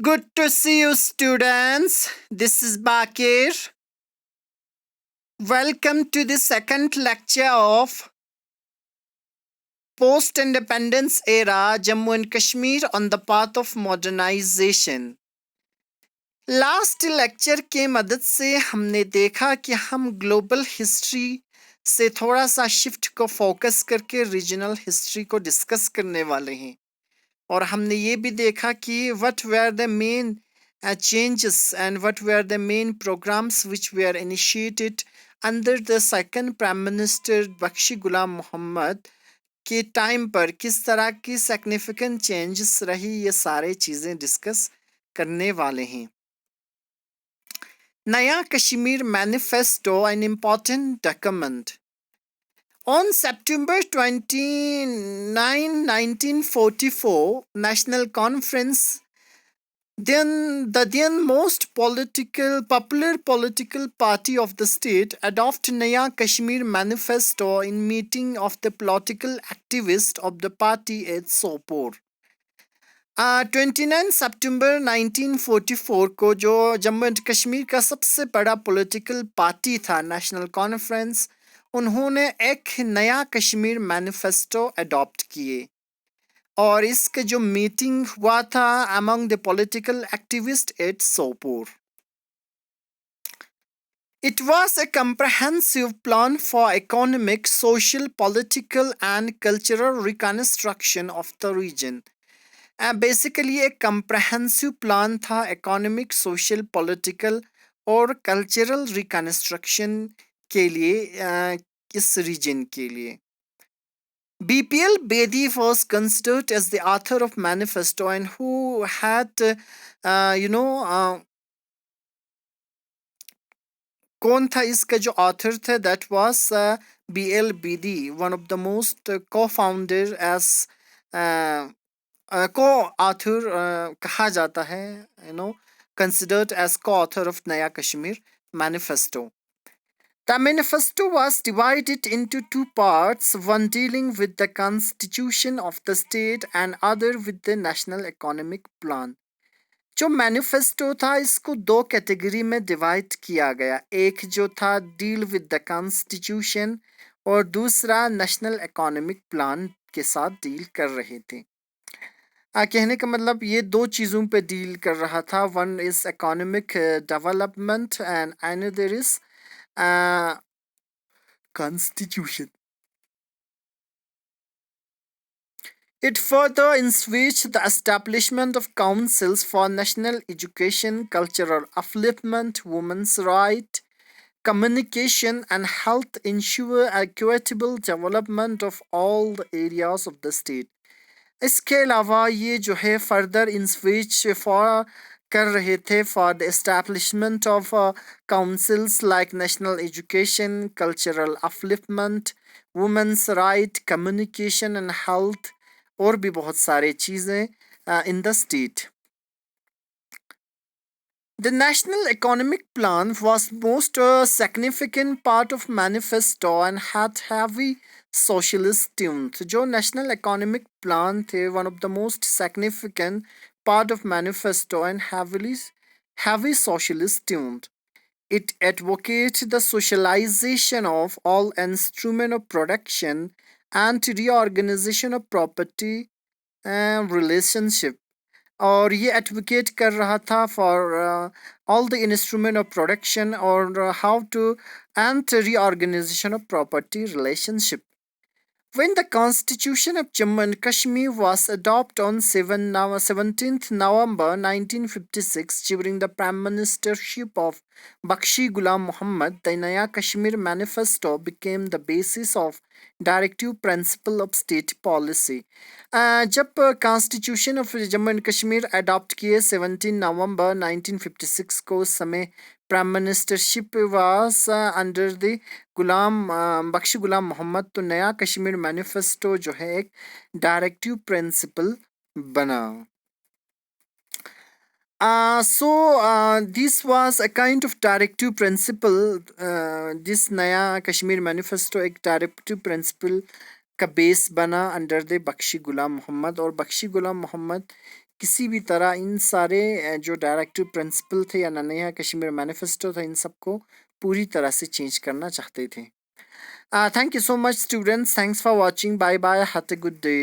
Good to see you, students. This is Bakir. Welcome to the second lecture of Post Independence Era Jammu and Kashmir on the Path of Modernization. Last lecture के मदद से हमने देखा कि हम global history से थोड़ा सा शिफ्ट को फोकस करके रीजनल हिस्ट्री को डिस्कस करने वाले हैं और हमने ये भी देखा कि what were the main changes and what were the main programs which were initiated under the second prime minister Bakshi Ghulam Mohammad के टाइम पर किस तरह की significant changes रही, ये सारे चीजें डिस्कस करने वाले हैं। नया Kashmir manifesto an important document. On September 29, 1944, National Conference, the most popular political party of the state, adopted Naya Kashmir Manifesto in meeting of the political activists of the party at Sopore. 29 सितंबर 1944 को जो Jammu and Kashmir का सबसे बड़ा political party था national conference, उन्होंने एक नया Kashmir manifesto adopt किए और इसका जो मीटिंग हुआ था among the political activist at Sopore. It was a comprehensive plan for economic, social, political and cultural reconstruction of the region. Basically एक comprehensive प्लान था इकोनॉमिक, सोशल, पॉलिटिकल और कल्चरल रिकंस्ट्रक्शन के लिए इस रीजन के लिए. BPL Bedi was considered as the author of manifesto and who had कौन था इसका जो ऑथर थे, that was BL Bedi, one of the most co-founder as co-author कहा जाता है, considered as co-author of Naya Kashmir Manifesto. The manifesto was divided into two parts, one dealing with the constitution of the state and other with the national economic plan. जो manifesto था इसको दो category में divide किया गया, एक जो था डील विद द कॉन्स्टिट्यूशन और दूसरा नेशनल इकोनॉमिक प्लान के साथ डील कर रहे थे. कहने का मतलब ये दो चीज़ों पे डील कर रहा था, one is economic development and another is constitution. It further envisaged the establishment of councils for national education, cultural upliftment, women's rights, communication and health, ensure equitable development of all the areas of the state. इसके अलावा ये जो है further इंस्विच for कर रहे थे for the establishment of councils like national education, cultural upliftment, women's right, communication and health और भी बहुत सारे चीज़ें in the state. The National Economic Plan was most significant part of manifesto and had heavy socialist tunes. जो National Economic Plan थे, one of the most significant part of manifesto and heavy socialist tunes. It advocates the socialization of all instrument of production and reorganization of property and relationship. और ये advocate कर रहा था for all the instrument of production और how to and reorganisation of property relationship. When the Constitution of Jammu and Kashmir was adopted on 17th November 1956 during the Prime Ministership of Bakshi Ghulam Muhammad, the Naya Kashmir Manifesto became the basis of directive principle of state policy. जब constitution of Jammu and Kashmir adopt किए 17 नवंबर 1956 को, उस समय prime ministership was under the Bakshi Ghulam Mohammad, तो नया Kashmir manifesto जो है एक डायरेक्टिव प्रिंसिपल बना. This was a kind of directive principle. This नया कश्मीर मैनिफेस्टो एक डायरेक्टिव प्रिंसिपल का बेस बना अंडर द बख्शी गुलाम मोहम्मद. और बख्शी गुलाम मोहम्मद किसी भी तरह इन सारे जो डायरेक्टिव प्रिंसिपल थे या नन्हे कश्मीर मैनिफेस्टो था, इन सबको पूरी तरह से चेंज करना चाहते थे। Thank you so much, students. Thanks for watching. Bye bye. Have a good day.